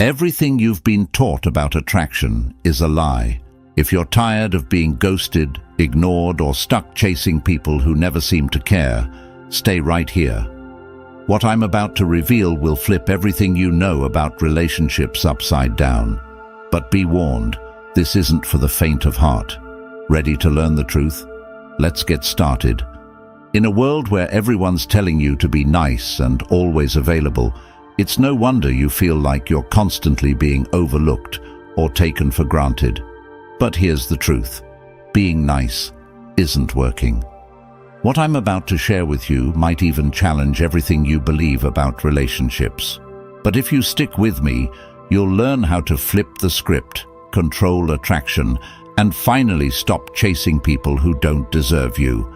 Everything you've been taught about attraction is a lie. If you're tired of being ghosted, ignored, or stuck chasing people who never seem to care, stay right here. What I'm about to reveal will flip everything you know about relationships upside down. But be warned, this isn't for the faint of heart. Ready to learn the truth? Let's get started. In a world where everyone's telling you to be nice and always available, it's no wonder you feel like you're constantly being overlooked or taken for granted. But here's the truth. Being nice isn't working. What I'm about to share with you might even challenge everything you believe about relationships. But if you stick with me, you'll learn how to flip the script, control attraction, and finally stop chasing people who don't deserve you.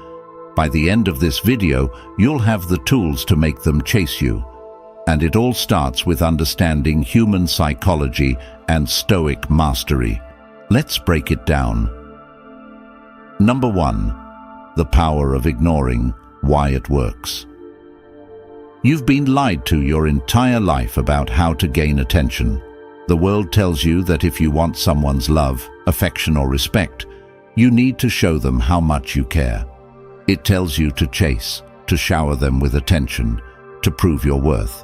By the end of this video, you'll have the tools to make them chase you. And it all starts with understanding human psychology and Stoic mastery. Let's break it down. Number 1. The power of ignoring, why it works. You've been lied to your entire life about how to gain attention. The world tells you that if you want someone's love, affection, or respect, you need to show them how much you care. It tells you to chase, to shower them with attention, to prove your worth.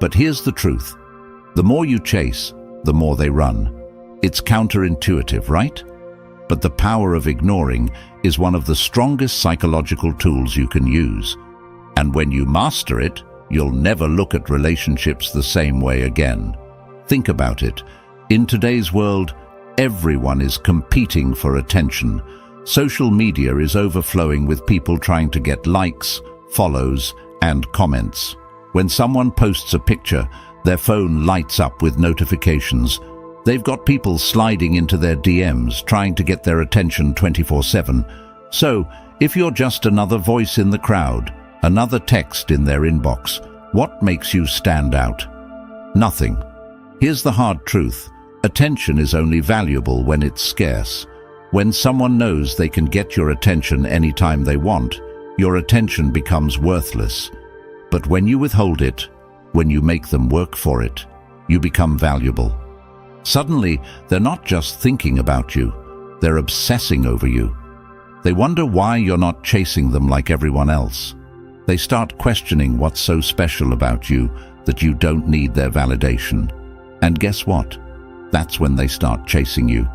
But here's the truth. The more you chase, the more they run. It's counterintuitive, right? But the power of ignoring is one of the strongest psychological tools you can use. And when you master it, you'll never look at relationships the same way again. Think about it. In today's world, everyone is competing for attention. Social media is overflowing with people trying to get likes, follows, and comments. When someone posts a picture, their phone lights up with notifications. They've got people sliding into their DMs, trying to get their attention 24/7. So, if you're just another voice in the crowd, another text in their inbox, what makes you stand out? Nothing. Here's the hard truth. Attention is only valuable when it's scarce. When someone knows they can get your attention anytime they want, your attention becomes worthless. But when you withhold it, when you make them work for it, you become valuable. Suddenly, they're not just thinking about you, they're obsessing over you. They wonder why you're not chasing them like everyone else. They start questioning what's so special about you that you don't need their validation. And guess what? That's when they start chasing you.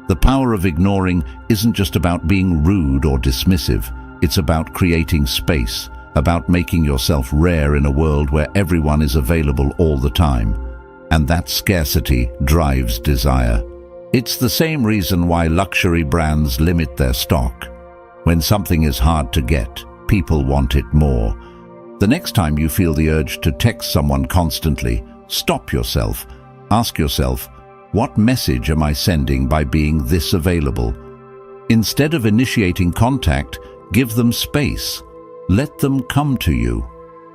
The power of ignoring isn't just about being rude or dismissive. It's about creating space, about making yourself rare in a world where everyone is available all the time. And that scarcity drives desire. It's the same reason why luxury brands limit their stock. When something is hard to get, people want it more. The next time you feel the urge to text someone constantly, stop yourself. Ask yourself, what message am I sending by being this available? Instead of initiating contact, give them space. Let them come to you.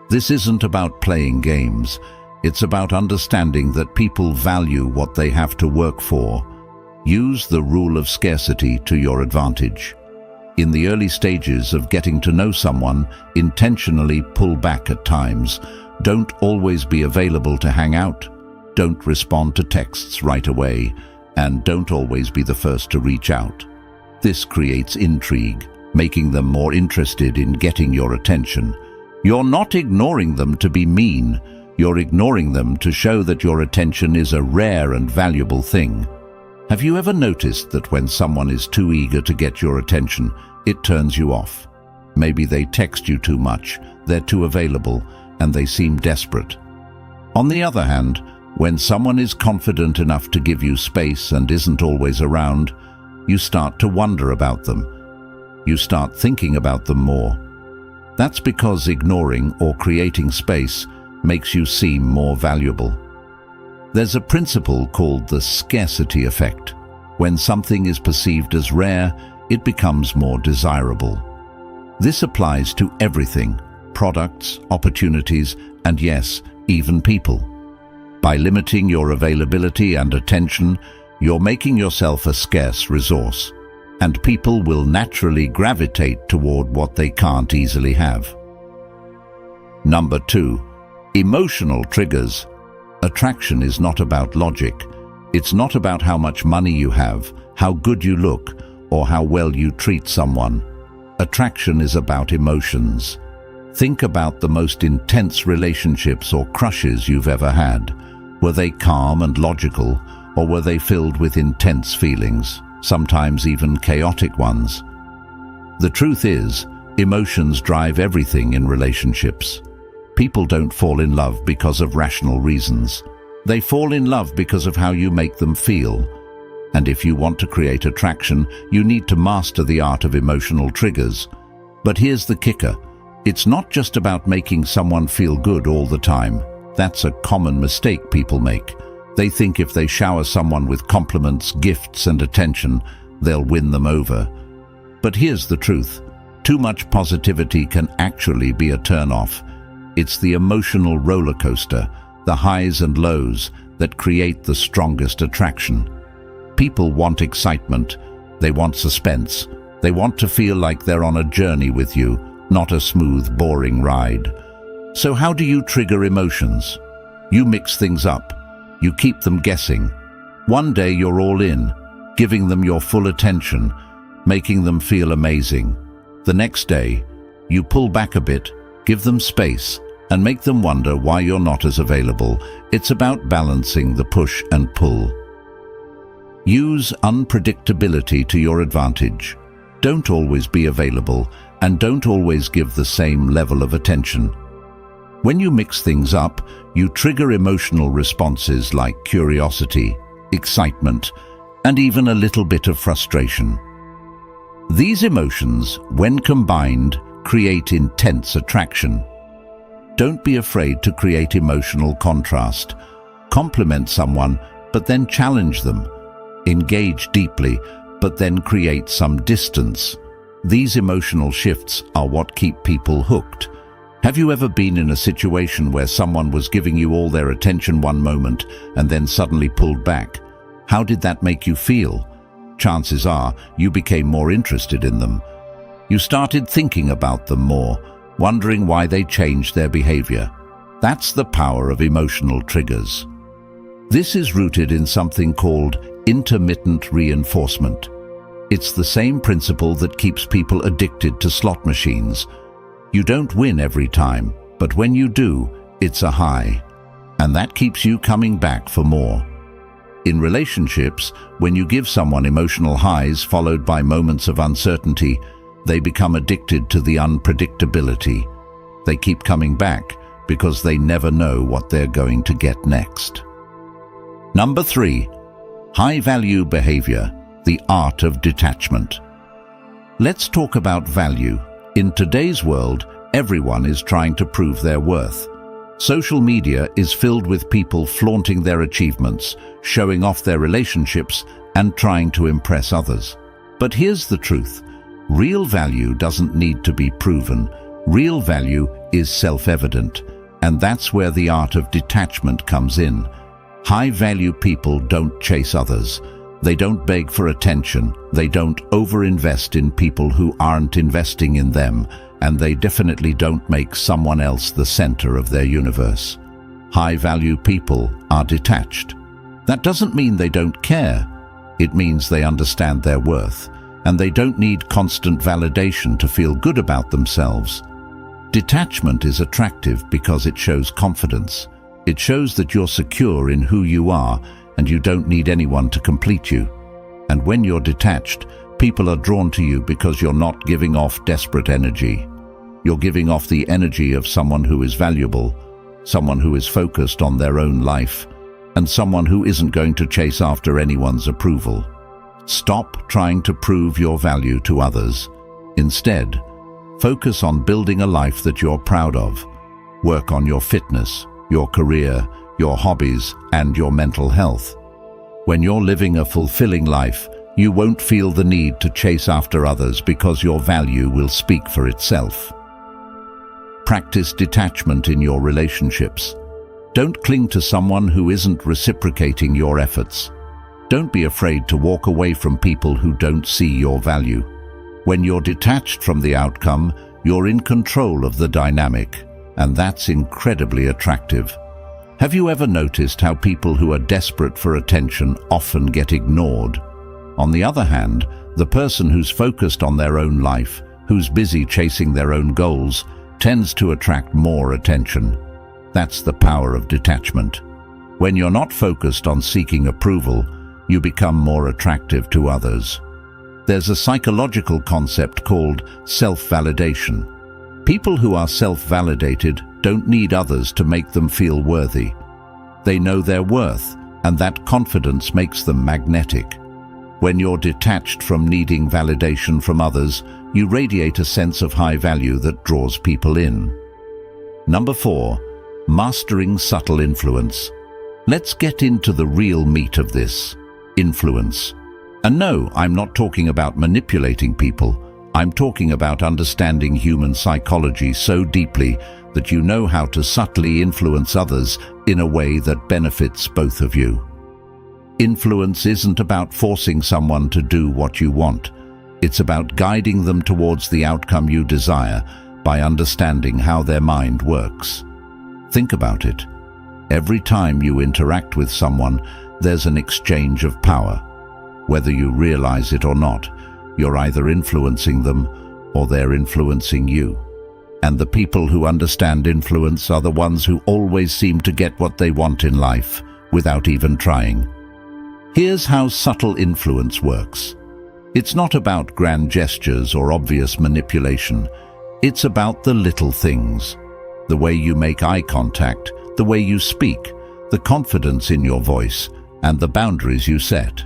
This isn't about playing games. It's about understanding that people value what they have to work for. Use the rule of scarcity to your advantage. In the early stages of getting to know someone, intentionally pull back at times. Don't always be available to hang out. Don't respond to texts right away, and don't always be the first to reach out. This creates intrigue, making them more interested in getting your attention. You're not ignoring them to be mean. You're ignoring them to show that your attention is a rare and valuable thing. Have you ever noticed that when someone is too eager to get your attention, it turns you off? Maybe they text you too much, they're too available, and they seem desperate. On the other hand, when someone is confident enough to give you space and isn't always around, you start to wonder about them. You start thinking about them more. That's because ignoring or creating space makes you seem more valuable. There's a principle called the scarcity effect. When something is perceived as rare, it becomes more desirable. This applies to everything: products, opportunities, and yes, even people. By limiting your availability and attention, you're making yourself a scarce resource, and people will naturally gravitate toward what they can't easily have. Number 2. Emotional triggers. Attraction is not about logic. It's not about how much money you have, how good you look, or how well you treat someone. Attraction is about emotions. Think about the most intense relationships or crushes you've ever had. Were they calm and logical, or were they filled with intense feelings, sometimes even chaotic ones? The truth is, emotions drive everything in relationships. People don't fall in love because of rational reasons. They fall in love because of how you make them feel. And if you want to create attraction, you need to master the art of emotional triggers. But here's the kicker. It's not just about making someone feel good all the time. That's a common mistake people make. They think if they shower someone with compliments, gifts, and attention, they'll win them over. But here's the truth. Too much positivity can actually be a turn-off. It's the emotional roller coaster, the highs and lows, that create the strongest attraction. People want excitement. They want suspense. They want to feel like they're on a journey with you, not a smooth, boring ride. So how do you trigger emotions? You mix things up. You keep them guessing. One day you're all in, giving them your full attention, making them feel amazing. The next day, you pull back a bit, give them space, and make them wonder why you're not as available. It's about balancing the push and pull. Use unpredictability to your advantage. Don't always be available, and don't always give the same level of attention. When you mix things up, you trigger emotional responses like curiosity, excitement, and even a little bit of frustration. These emotions, when combined, create intense attraction. Don't be afraid to create emotional contrast. Compliment someone, but then challenge them. Engage deeply, but then create some distance. These emotional shifts are what keep people hooked. Have you ever been in a situation where someone was giving you all their attention one moment and then suddenly pulled back? How did that make you feel? Chances are you became more interested in them. You started thinking about them more, wondering why they changed their behavior. That's the power of emotional triggers. This is rooted in something called intermittent reinforcement. It's the same principle that keeps people addicted to slot machines. You don't win every time, but when you do, it's a high. And that keeps you coming back for more. In relationships, when you give someone emotional highs followed by moments of uncertainty, they become addicted to the unpredictability. They keep coming back because they never know what they're going to get next. Number 3. High-value behavior, the art of detachment. Let's talk about value. In today's world, everyone is trying to prove their worth. Social media is filled with people flaunting their achievements, showing off their relationships, and trying to impress others. But here's the truth. Real value doesn't need to be proven. Real value is self-evident, and that's where the art of detachment comes in. High-value people don't chase others. They don't beg for attention. They don't overinvest in people who aren't investing in them, and they definitely don't make someone else the center of their universe. High-value people are detached. That doesn't mean they don't care. It means they understand their worth, and they don't need constant validation to feel good about themselves. Detachment is attractive because it shows confidence. It shows that you're secure in who you are, and you don't need anyone to complete you. And when you're detached, people are drawn to you because you're not giving off desperate energy. You're giving off the energy of someone who is valuable, someone who is focused on their own life, and someone who isn't going to chase after anyone's approval. Stop trying to prove your value to others. Instead, focus on building a life that you're proud of. Work on your fitness, your career, your hobbies, and your mental health. When you're living a fulfilling life, you won't feel the need to chase after others because your value will speak for itself. Practice detachment in your relationships. Don't cling to someone who isn't reciprocating your efforts. Don't be afraid to walk away from people who don't see your value. When you're detached from the outcome, you're in control of the dynamic, and that's incredibly attractive. Have you ever noticed how people who are desperate for attention often get ignored? On the other hand, the person who's focused on their own life, who's busy chasing their own goals, tends to attract more attention. That's the power of detachment. When you're not focused on seeking approval, you become more attractive to others. There's a psychological concept called self-validation. People who are self-validated don't need others to make them feel worthy. They know their worth, and that confidence makes them magnetic. When you're detached from needing validation from others, you radiate a sense of high value that draws people in. Number 4, mastering subtle influence. Let's get into the real meat of this: influence. And no, I'm not talking about manipulating people. I'm talking about understanding human psychology so deeply that you know how to subtly influence others in a way that benefits both of you. Influence isn't about forcing someone to do what you want. It's about guiding them towards the outcome you desire by understanding how their mind works. Think about it. Every time you interact with someone, there's an exchange of power. Whether you realize it or not, you're either influencing them or they're influencing you. And the people who understand influence are the ones who always seem to get what they want in life without even trying. Here's how subtle influence works. It's not about grand gestures or obvious manipulation. It's about the little things. The way you make eye contact, the way you speak, the confidence in your voice, and the boundaries you set.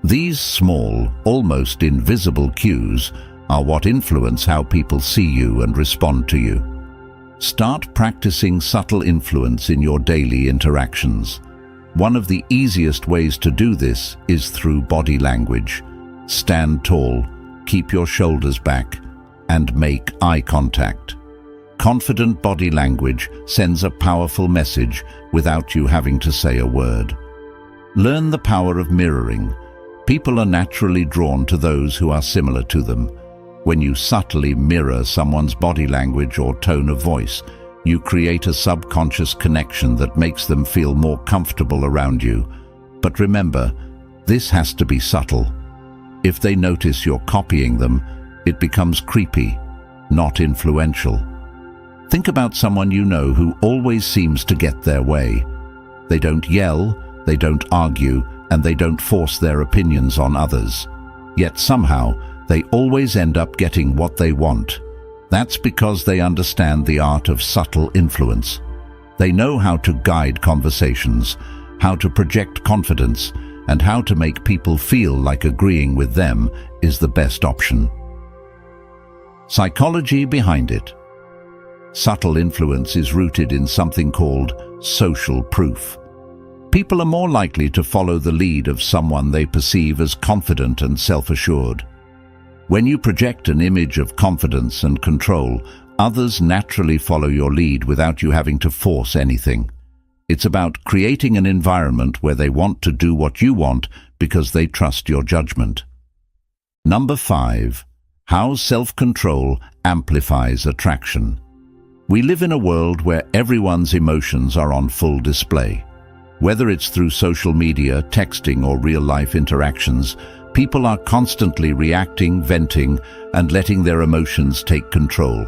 These small, almost invisible cues are what influence how people see you and respond to you. Start practicing subtle influence in your daily interactions. One of the easiest ways to do this is through body language. Stand tall, keep your shoulders back, and make eye contact. Confident body language sends a powerful message without you having to say a word. Learn the power of mirroring. People are naturally drawn to those who are similar to them. When you subtly mirror someone's body language or tone of voice, you create a subconscious connection that makes them feel more comfortable around you. But remember, this has to be subtle. If they notice you're copying them, it becomes creepy, not influential. Think about someone you know who always seems to get their way. They don't yell, they don't argue, and they don't force their opinions on others. Yet somehow, they always end up getting what they want. That's because they understand the art of subtle influence. They know how to guide conversations, how to project confidence, and how to make people feel like agreeing with them is the best option. Psychology behind it. Subtle influence is rooted in something called social proof. People are more likely to follow the lead of someone they perceive as confident and self-assured. When you project an image of confidence and control, others naturally follow your lead without you having to force anything. It's about creating an environment where they want to do what you want because they trust your judgment. Number 5. How self-control amplifies attraction. We live in a world where everyone's emotions are on full display. Whether it's through social media, texting, or real-life interactions, people are constantly reacting, venting, and letting their emotions take control.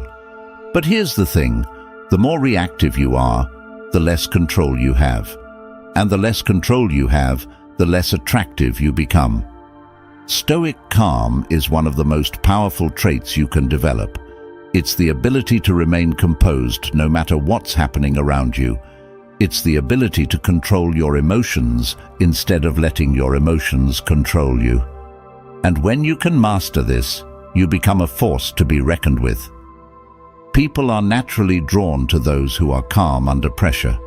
But here's the thing: the more reactive you are, the less control you have. And the less control you have, the less attractive you become. Stoic calm is one of the most powerful traits you can develop. It's the ability to remain composed no matter what's happening around you. It's the ability to control your emotions instead of letting your emotions control you. And when you can master this, you become a force to be reckoned with. People are naturally drawn to those who are calm under pressure.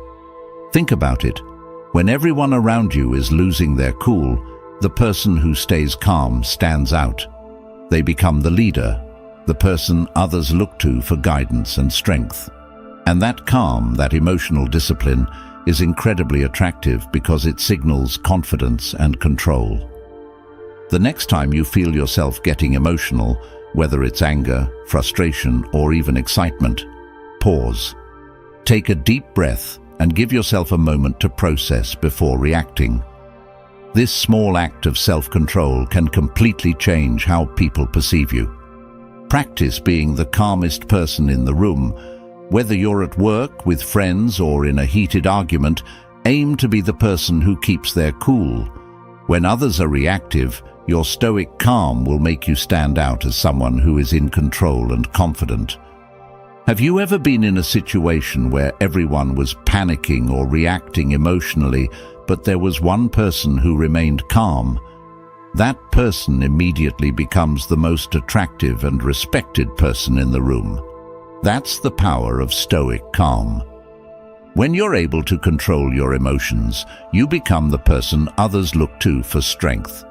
Think about it. When everyone around you is losing their cool, the person who stays calm stands out. They become the leader, the person others look to for guidance and strength. And that calm, that emotional discipline, is incredibly attractive because it signals confidence and control. The next time you feel yourself getting emotional, whether it's anger, frustration, or even excitement, pause. Take a deep breath and give yourself a moment to process before reacting. This small act of self-control can completely change how people perceive you. Practice being the calmest person in the room. Whether you're at work, with friends, or in a heated argument, aim to be the person who keeps their cool. When others are reactive, your stoic calm will make you stand out as someone who is in control and confident. Have you ever been in a situation where everyone was panicking or reacting emotionally, but there was one person who remained calm? That person immediately becomes the most attractive and respected person in the room. That's the power of stoic calm. When you're able to control your emotions, you become the person others look to for strength.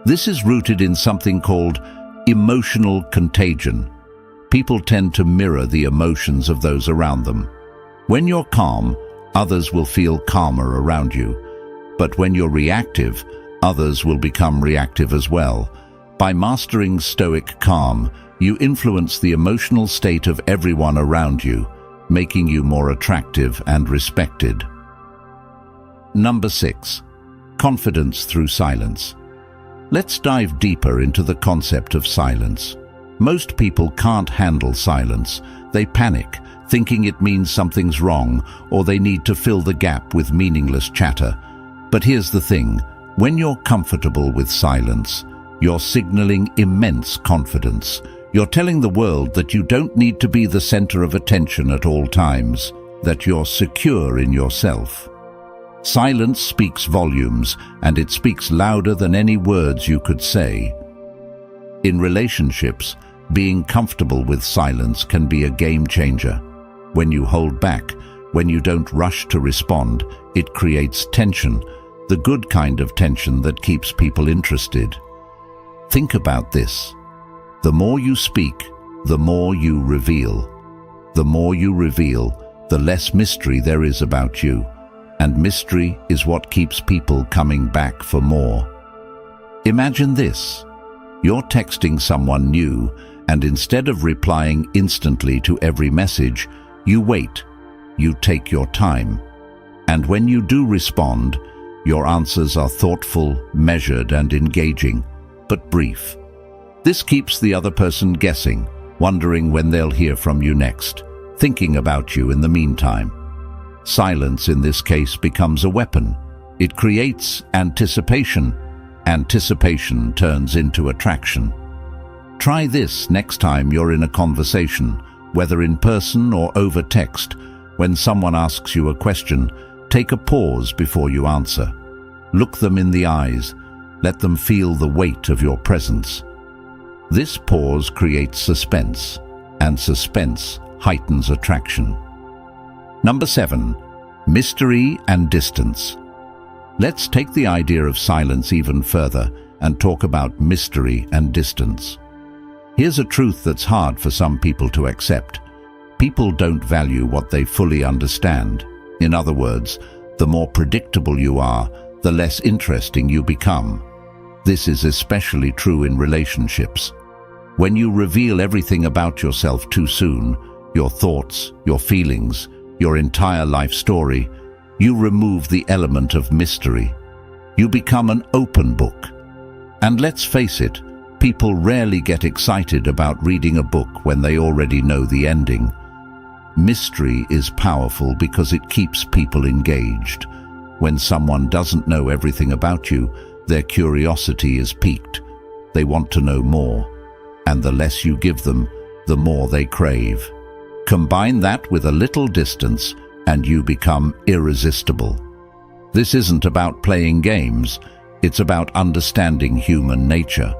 This is rooted in something called emotional contagion. People tend to mirror the emotions of those around them. When you're calm, others will feel calmer around you. But when you're reactive, others will become reactive as well. By mastering stoic calm, you influence the emotional state of everyone around you, making you more attractive and respected. Number 6. Confidence through silence. Let's dive deeper into the concept of silence. Most people can't handle silence. They panic, thinking it means something's wrong, or they need to fill the gap with meaningless chatter. But here's the thing, when you're comfortable with silence, you're signaling immense confidence. You're telling the world that you don't need to be the center of attention at all times, that you're secure in yourself. Silence speaks volumes, and it speaks louder than any words you could say. In relationships, being comfortable with silence can be a game changer. When you hold back, when you don't rush to respond, it creates tension, the good kind of tension that keeps people interested. Think about this. The more you speak, the more you reveal. The more you reveal, the less mystery there is about you. And mystery is what keeps people coming back for more. Imagine this. You're texting someone new, and instead of replying instantly to every message, you wait. You take your time. And when you do respond, your answers are thoughtful, measured, and engaging, but brief. This keeps the other person guessing, wondering when they'll hear from you next, thinking about you in the meantime. Silence in this case becomes a weapon. It creates anticipation. Anticipation turns into attraction. Try this next time you're in a conversation, whether in person or over text. When someone asks you a question, take a pause before you answer. Look them in the eyes. Let them feel the weight of your presence. This pause creates suspense, and suspense heightens attraction. Number 7. Mystery and distance. Let's take the idea of silence even further and talk about mystery and distance. Here's a truth that's hard for some people to accept. People don't value what they fully understand. In other words, the more predictable you are, the less interesting you become. This is especially true in relationships. When you reveal everything about yourself too soon, your thoughts, your feelings, your entire life story, you remove the element of mystery. You become an open book. And let's face it, people rarely get excited about reading a book when they already know the ending. Mystery is powerful because it keeps people engaged. When someone doesn't know everything about you, their curiosity is piqued. They want to know more. And the less you give them, the more they crave. Combine that with a little distance, and you become irresistible. This isn't about playing games, it's about understanding human nature.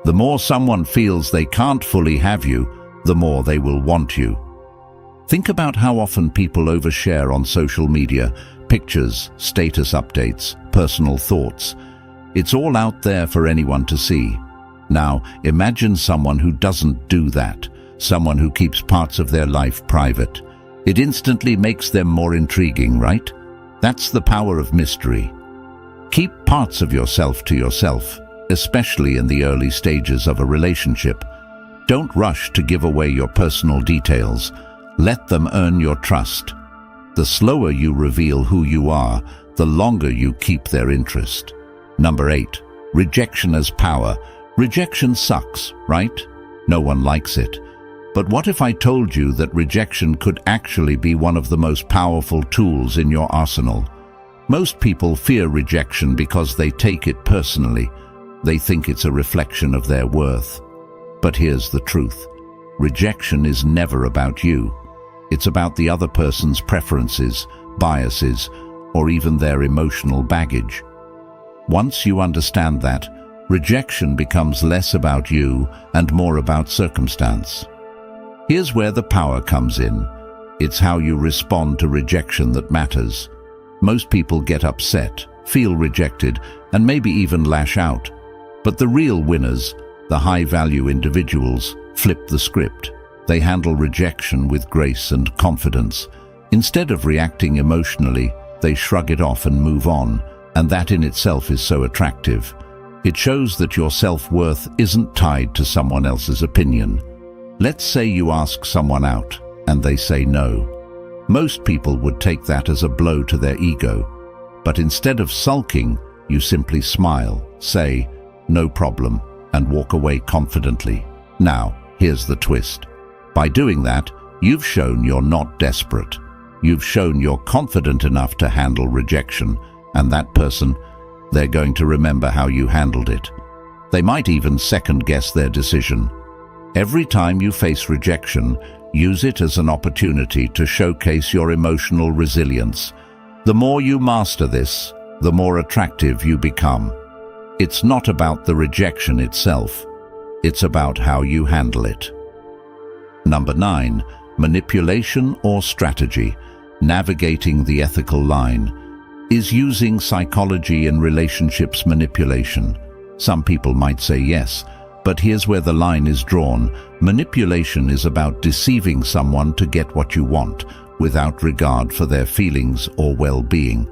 The more someone feels they can't fully have you, the more they will want you. Think about how often people overshare on social media, pictures, status updates, personal thoughts. It's all out there for anyone to see. Now, imagine someone who doesn't do that, someone who keeps parts of their life private. It instantly makes them more intriguing, right? That's the power of mystery. Keep parts of yourself to yourself, especially in the early stages of a relationship. Don't rush to give away your personal details. Let them earn your trust. The slower you reveal who you are, the longer you keep their interest. Number 8. Rejection as power. Rejection sucks, right? No one likes it. But what if I told you that rejection could actually be one of the most powerful tools in your arsenal? Most people fear rejection because they take it personally. They think it's a reflection of their worth. But here's the truth. Rejection is never about you. It's about the other person's preferences, biases, or even their emotional baggage. Once you understand that, rejection becomes less about you and more about circumstance. Here's where the power comes in. It's how you respond to rejection that matters. Most people get upset, feel rejected, and maybe even lash out. But the real winners, the high-value individuals, flip the script. They handle rejection with grace and confidence. Instead of reacting emotionally, they shrug it off and move on, and that in itself is so attractive. It shows that your self-worth isn't tied to someone else's opinion. Let's say you ask someone out, and they say no. Most people would take that as a blow to their ego. But instead of sulking, you simply smile, say, "No problem," and walk away confidently. Now, here's the twist. By doing that, you've shown you're not desperate. You've shown you're confident enough to handle rejection, and that person, they're going to remember how you handled it. They might even second-guess their decision. Every time you face rejection, use it as an opportunity to showcase your emotional resilience. The more you master this, the more attractive you become. It's not about the rejection itself. It's about how you handle it. Number 9. Manipulation or strategy. Navigating the ethical line. Is using psychology in relationships manipulation? Some people might say yes, but here's where the line is drawn. Manipulation is about deceiving someone to get what you want, without regard for their feelings or well-being.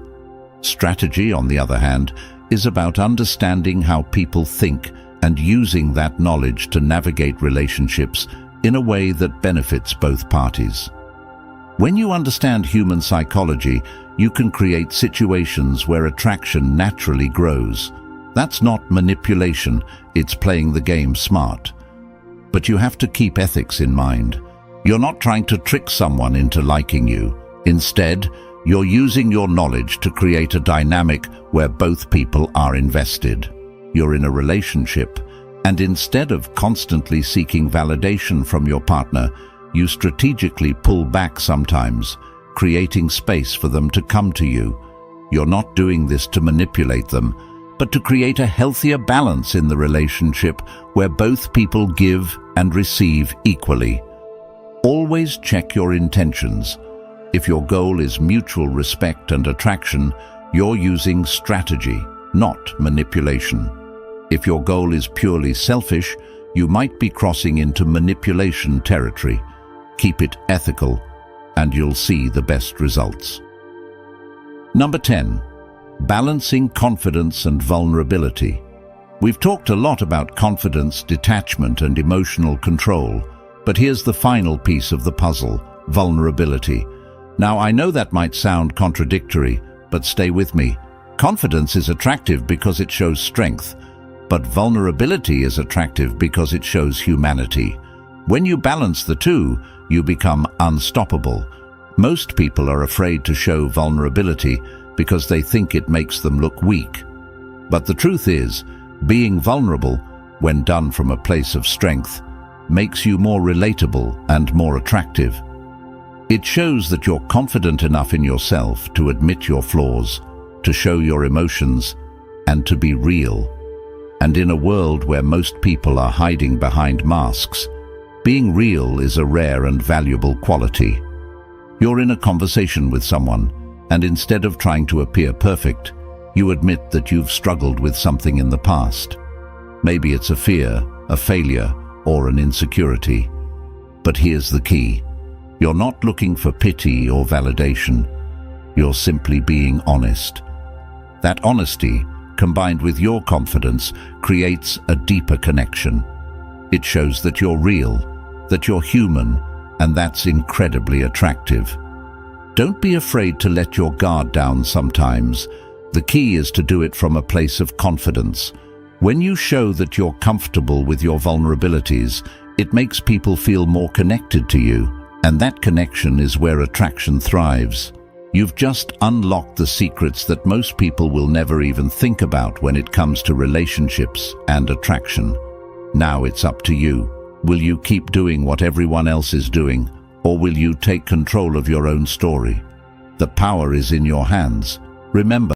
Strategy, on the other hand, is about understanding how people think and using that knowledge to navigate relationships in a way that benefits both parties. When you understand human psychology, you can create situations where attraction naturally grows. That's not manipulation, it's playing the game smart. But you have to keep ethics in mind. You're not trying to trick someone into liking you. Instead, you're using your knowledge to create a dynamic where both people are invested. You're in a relationship, and instead of constantly seeking validation from your partner, you strategically pull back sometimes, creating space for them to come to you. You're not doing this to manipulate them, but to create a healthier balance in the relationship where both people give and receive equally. Always check your intentions. If your goal is mutual respect and attraction, you're using strategy, not manipulation. If your goal is purely selfish, you might be crossing into manipulation territory. Keep it ethical, and you'll see the best results. Number 10. Balancing confidence and vulnerability. We've talked a lot about confidence, detachment, and emotional control, but here's the final piece of the puzzle: vulnerability. Now, I know that might sound contradictory, but stay with me. Confidence is attractive because it shows strength, but vulnerability is attractive because it shows humanity. When you balance the two, you become unstoppable. Most people are afraid to show vulnerability because they think it makes them look weak. But the truth is, being vulnerable, when done from a place of strength, makes you more relatable and more attractive. It shows that you're confident enough in yourself to admit your flaws, to show your emotions, and to be real. And in a world where most people are hiding behind masks, being real is a rare and valuable quality. You're in a conversation with someone, and instead of trying to appear perfect, you admit that you've struggled with something in the past. Maybe it's a fear, a failure, or an insecurity. But here's the key. You're not looking for pity or validation. You're simply being honest. That honesty, combined with your confidence, creates a deeper connection. It shows that you're real, that you're human, and that's incredibly attractive. Don't be afraid to let your guard down sometimes. The key is to do it from a place of confidence. When you show that you're comfortable with your vulnerabilities, it makes people feel more connected to you, and that connection is where attraction thrives. You've just unlocked the secrets that most people will never even think about when it comes to relationships and attraction. Now it's up to you. Will you keep doing what everyone else is doing, or will you take control of your own story? The power is in your hands. Remember,